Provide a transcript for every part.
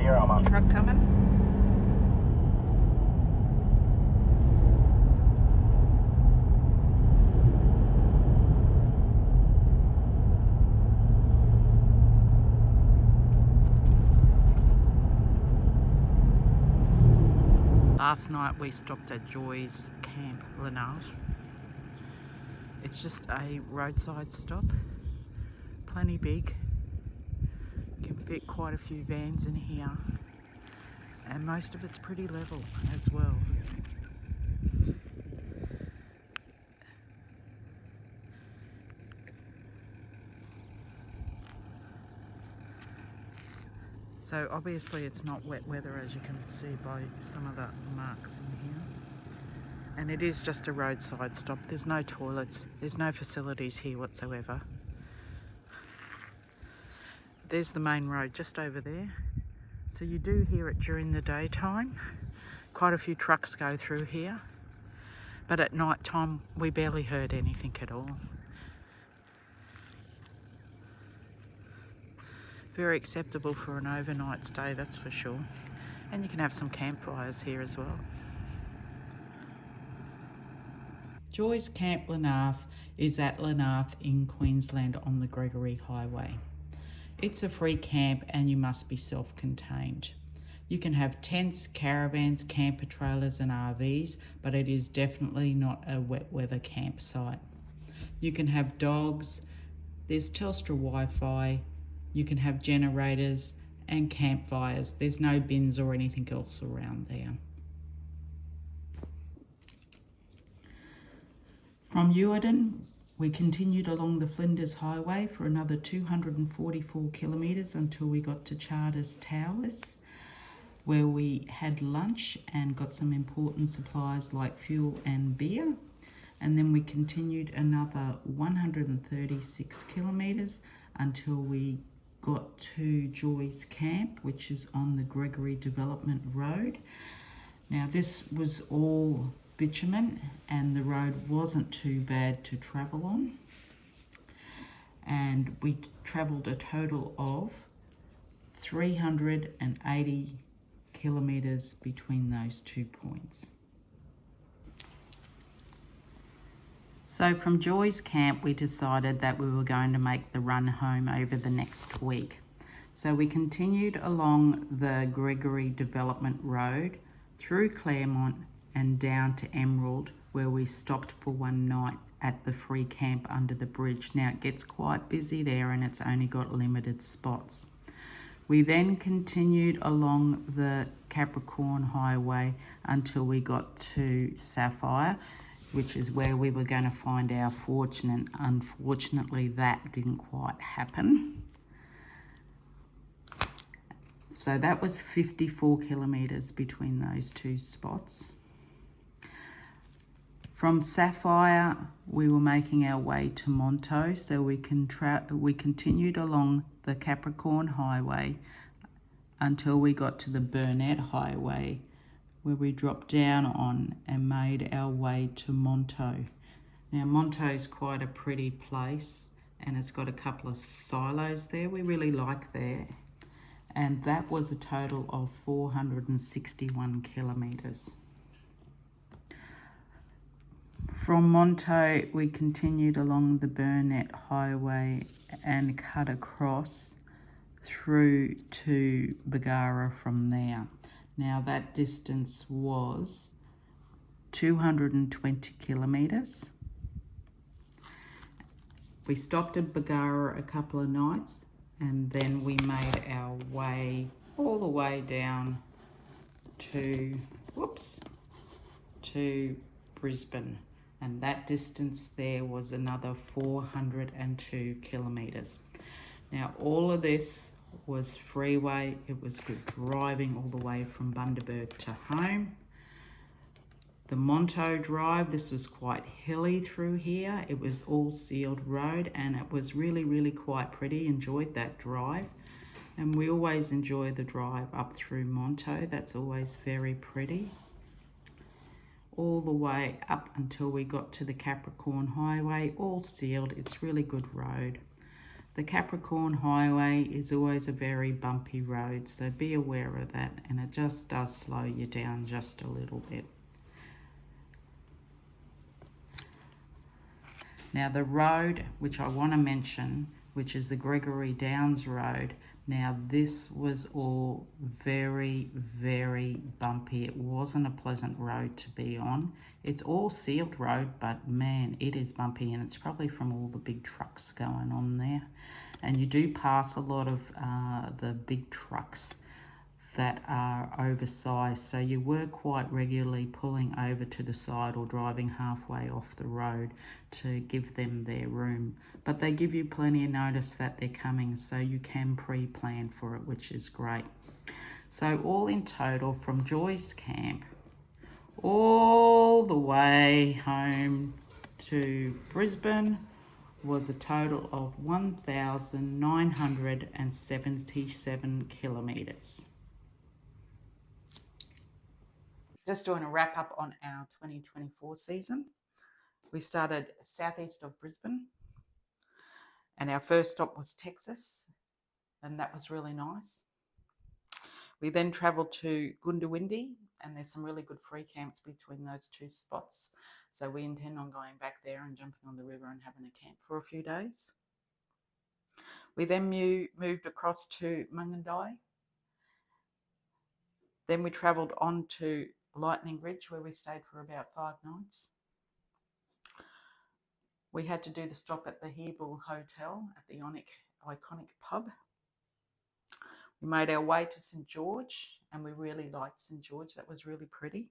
you're on. Truck coming. Last night we stopped at Joy's Camp, Llanarth. It's just a roadside stop, plenty big, can fit quite a few vans in here, and most of it's pretty level as well. So obviously it's not wet weather, as you can see by some of the marks in here. And it is just a roadside stop. There's no toilets, there's no facilities here whatsoever. There's the main road just over there. So you do hear it during the daytime. Quite a few trucks go through here. But at night time, we barely heard anything at all. Very acceptable for an overnight stay, that's for sure. And you can have some campfires here as well. Joy's Camp Llanarth is at Llanarth in Queensland on the Gregory Highway. It's a free camp and you must be self-contained. You can have tents, caravans, camper trailers and RVs, but it is definitely not a wet weather campsite. You can have dogs, there's Telstra Wi-Fi, you can have generators and campfires. There's no bins or anything else around there. From Uredin, we continued along the Flinders Highway for another 244 kilometres until we got to Charters Towers, where we had lunch and got some important supplies like fuel and beer. And then we continued another 136 kilometres until we got to Joy's Camp, which is on the Gregory Development Road. Now this was all bitumen and the road wasn't too bad to travel on, and we travelled a total of 380 kilometres between those 2 points. So from Joy's Camp we decided that we were going to make the run home over the next week. So we continued along the Gregory Development Road through Claremont and down to Emerald, where we stopped for one night at the free camp under the bridge. Now it gets quite busy there and it's only got limited spots. We then continued along the Capricorn Highway until we got to Sapphire, which is where we were going to find our fortune, and unfortunately that didn't quite happen. So that was 54 kilometres between those two spots. From Sapphire, we were making our way to Monto, so we continued along the Capricorn Highway until we got to the Burnett Highway, where we dropped down on and made our way to Monto. Now Monto is quite a pretty place and it's got a couple of silos there. We really like there. And that was a total of 461 kilometres. From Monto, we continued along the Burnett Highway and cut across through to Bargara from there. Now that distance was 220 kilometres. We stopped at Bargara a couple of nights and then we made our way all the way down to Brisbane. And that distance there was another 402 kilometres. Now all of this was freeway. It was good driving all the way from Bundaberg to home. The Monto Drive, this was quite hilly through here. It was all sealed road and it was really, really quite pretty. Enjoyed that drive. And we always enjoy the drive up through Monto. That's always very pretty. All the way up until we got to the Capricorn Highway, all sealed. It's really good road. The Capricorn Highway is always a very bumpy road, so be aware of that, and it just does slow you down just a little bit. Now the road which I want to mention, which is the Gregory Downs Road, now this was all very, very bumpy. It wasn't a pleasant road to be on. It's all sealed road, but man, it is bumpy, and it's probably from all the big trucks going on there. And you do pass a lot of the big trucks that are oversized, so you were quite regularly pulling over to the side or driving halfway off the road to give them their room. But they give you plenty of notice that they're coming, so you can pre-plan for it, which is great. So all in total, from Joy's camp all the way home to Brisbane was a total of 1,977 kilometres. Just doing a wrap up on our 2024 season. We started southeast of Brisbane, and our first stop was Texas, and that was really nice. We then travelled to Goondiwindi, and there's some really good free camps between those two spots. So we intend on going back there and jumping on the river and having a camp for a few days. We then moved across to Mungandai. Then we travelled on to Lightning Ridge, where we stayed for about 5 nights. We had to do the stop at the Hebel Hotel at the iconic pub. We made our way to St. George, and we really liked St. George. That was really pretty.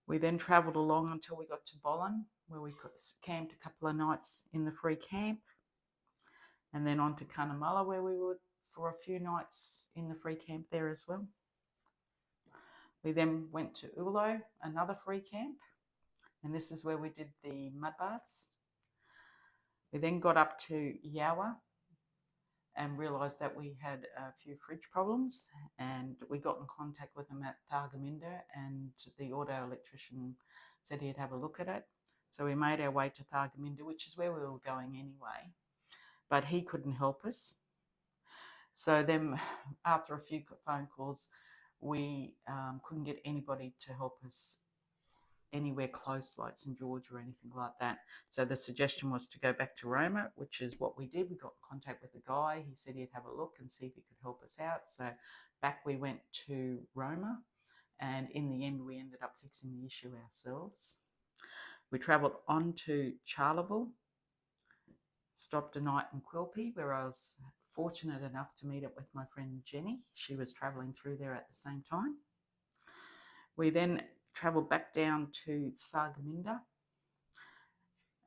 We then travelled along until we got to Bolan, where we camped a couple of nights in the free camp, and then on to Cunnamulla, where we were for a few nights in the free camp there as well. We then went to Ulo, another free camp, and this is where we did the mud baths. We then got up to Yawa and realised that we had a few fridge problems, and we got in contact with them at Thargomindah, and the auto electrician said he'd have a look at it. So we made our way to Thargomindah, which is where we were going anyway, but he couldn't help us. So then after a few phone calls, we couldn't get anybody to help us anywhere close like St. George or anything like that. So the suggestion was to go back to Roma, which is what we did. We got in contact with the guy. He said he'd have a look and see if he could help us out. So back we went to Roma, and in the end we ended up fixing the issue ourselves. We travelled on to Charleville, stopped a night in Quilpie, where I was fortunate enough to meet up with my friend Jenny. She was travelling through there at the same time. We then travelled back down to Thargomindah,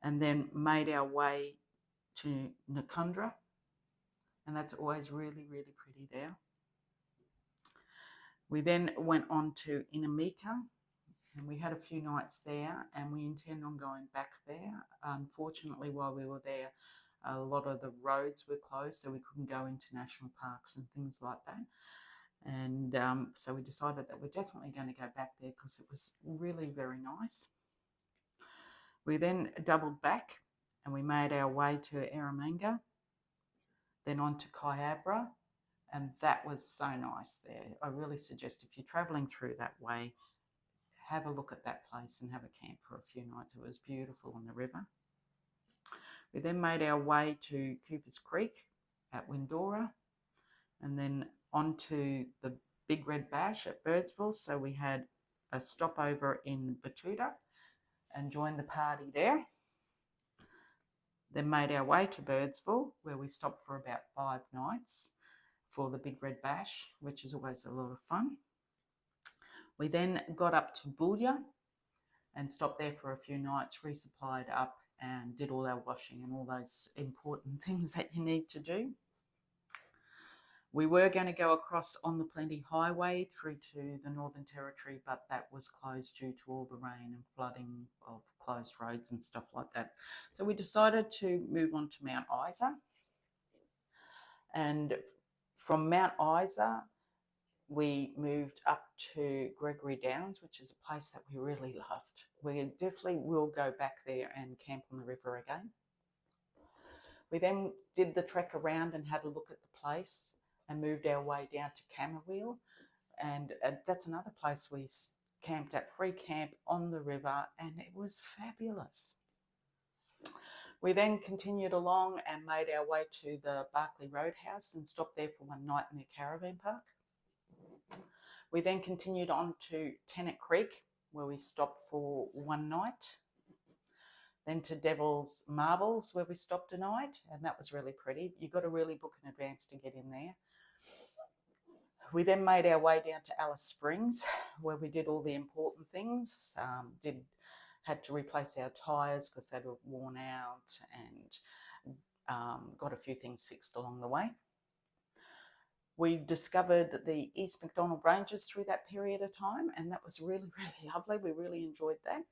and then made our way to Nakundra, and that's always really, really pretty there. We then went on to Inamika, and we had a few nights there, and we intend on going back there. Unfortunately, while we were there, a lot of the roads were closed, so we couldn't go into national parks and things like that. And so we decided that we're definitely going to go back there because it was really very nice. We then doubled back and we made our way to Eromanga, then on to Kyabra, and that was so nice there. I really suggest if you're travelling through that way, have a look at that place and have a camp for a few nights. It was beautiful on the river. We then made our way to Cooper's Creek at Windora, and then on to the Big Red Bash at Birdsville. So we had a stopover in Batuta and joined the party there. Then made our way to Birdsville, where we stopped for about 5 nights for the Big Red Bash, which is always a lot of fun. We then got up to Boulia and stopped there for a few nights, resupplied up and did all our washing and all those important things that you need to do. We were going to go across on the Plenty Highway through to the Northern Territory, but that was closed due to all the rain and flooding of closed roads and stuff like that. So we decided to move on to Mount Isa. And from Mount Isa, we moved up to Gregory Downs, which is a place that we really loved. We definitely will go back there and camp on the river again. We then did the trek around and had a look at the place and moved our way down to Camberwell. And that's another place we camped at, free camp on the river, and it was fabulous. We then continued along and made our way to the Barclay Roadhouse and stopped there for one night in the caravan park. We then continued on to Tennant Creek, where we stopped for one night. Then to Devil's Marbles, where we stopped a night, and that was really pretty. You've got to really book in advance to get in there. We then made our way down to Alice Springs, where we did all the important things. Had to replace our tyres because they were worn out, and got a few things fixed along the way. We discovered the East McDonald Ranges through that period of time, and that was really, really lovely. We really enjoyed that.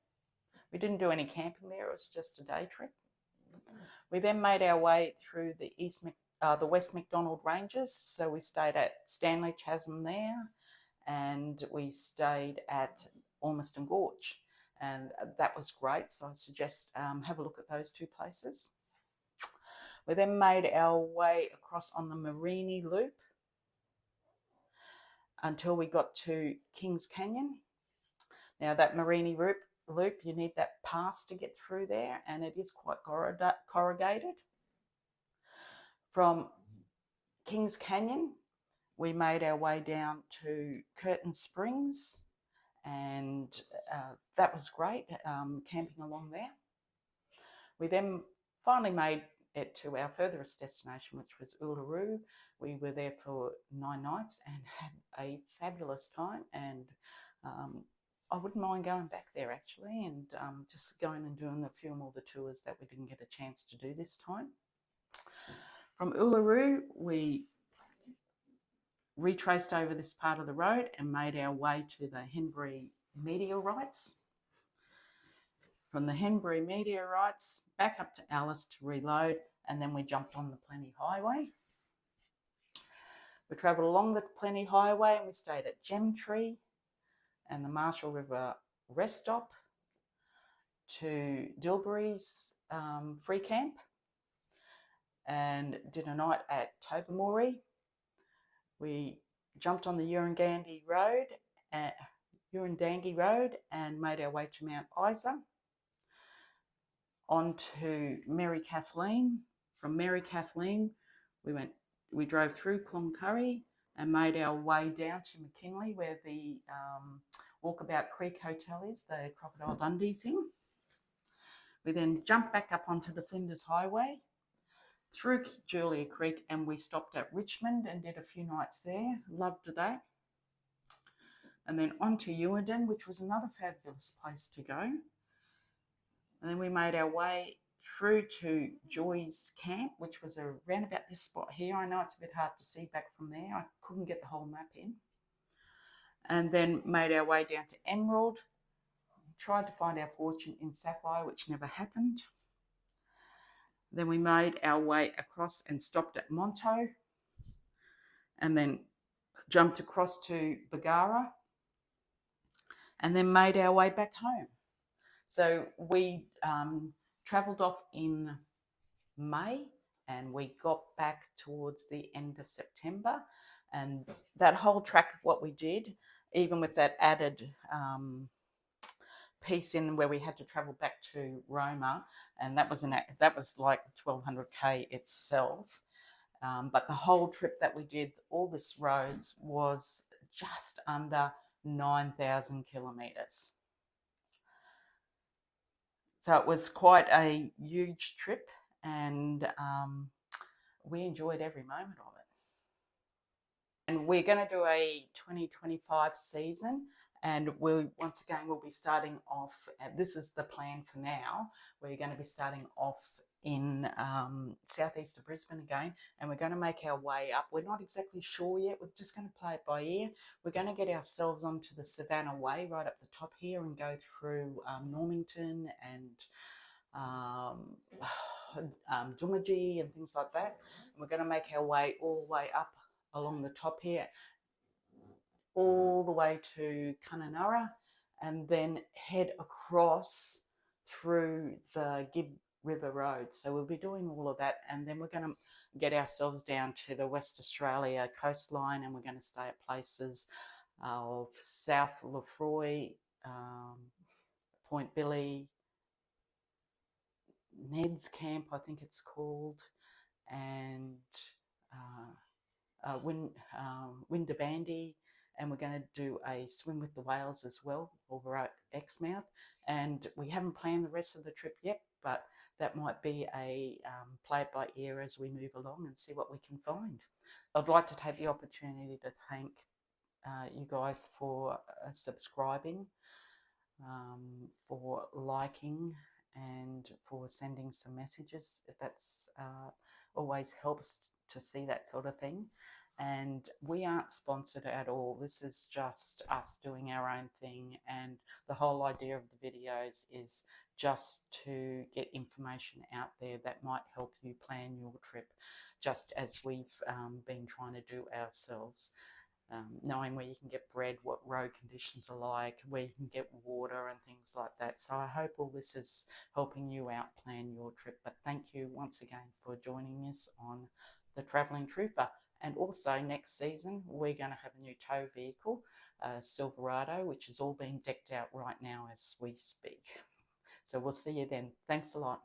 We didn't do any camping there, it was just a day trip. We then made our way through the West McDonald Ranges, so we stayed at Stanley Chasm there, and we stayed at Ormiston Gorge, and that was great, so I suggest have a look at those two places. We then made our way across on the Marini Loop until we got to Kings Canyon. Now that Marini Loop, you need that pass to get through there, and it is quite corrugated. From Kings Canyon, we made our way down to Curtin Springs, and that was great, camping along there. We then finally made it to our furthest destination, which was Uluru. We were there for 9 nights and had a fabulous time, and I wouldn't mind going back there actually, and just going and doing a few more of the tours that we didn't get a chance to do this time. From Uluru, we retraced over this part of the road and made our way to the Henbury meteorites. From the Henbury meteorites back up to Alice to reload, and then we jumped on the Plenty Highway. We travelled along the Plenty Highway and we stayed at Gemtree and the Marshall River Rest Stop, to Dilbury's free camp, and did a night at Tobermory. We jumped on the Urandangi Road and made our way to Mount Isa, on to Mary Kathleen. From Mary Kathleen, we drove through Cloncurry and made our way down to McKinley, where the Walkabout Creek Hotel is, the Crocodile Dundee thing. We then jumped back up onto the Flinders Highway, through Julia Creek, and we stopped at Richmond and did a few nights there. Loved that. And then on to Uerdon, which was another fabulous place to go. And then we made our way through to Joy's Camp, which was around about this spot here. I know it's a bit hard to see back from there. I couldn't get the whole map in. And then made our way down to Emerald. Tried to find our fortune in Sapphire, which never happened. Then we made our way across and stopped at Monto, and then jumped across to Bagara, and then made our way back home. So we travelled off in May, and we got back towards the end of September. And that whole track, what we did, even with that added piece in where we had to travel back to Roma, and that was like 1200k itself. But the whole trip that we did, all this roads, was just under 9,000 kilometres. So it was quite a huge trip, and we enjoyed every moment of it. And we're going to do a 2025 season, and we'll be starting off, this is the plan for now, we're going to be starting off in southeast of Brisbane again, and we're going to make our way up. We're not exactly sure yet, we're just going to play it by ear. We're going to get ourselves onto the Savannah Way right up the top here and go through Normington and Jumaji and things like that. And we're going to make our way all the way up along the top here, all the way to Kununurra, and then head across through the Gibb River Road. So we'll be doing all of that, and then we're going to get ourselves down to the West Australia coastline, and we're going to stay at places of South Lefroy, Point Billy, Ned's Camp, I think it's called, and Windabandy, and we're going to do a swim with the whales as well over at Exmouth. And we haven't planned the rest of the trip yet, but that might be a play it by ear as we move along and see what we can find. I'd like to take the opportunity to thank you guys for subscribing, for liking, and for sending some messages. That's always helps to see that sort of thing. And we aren't sponsored at all. This is just us doing our own thing. And the whole idea of the videos is just to get information out there that might help you plan your trip, just as we've been trying to do ourselves. Knowing where you can get bread, what road conditions are like, where you can get water and things like that. So I hope all this is helping you out plan your trip. But thank you once again for joining us on the Travelling Trooper. And also next season, we're going to have a new tow vehicle, Silverado, which is all being decked out right now as we speak. So we'll see you then. Thanks a lot.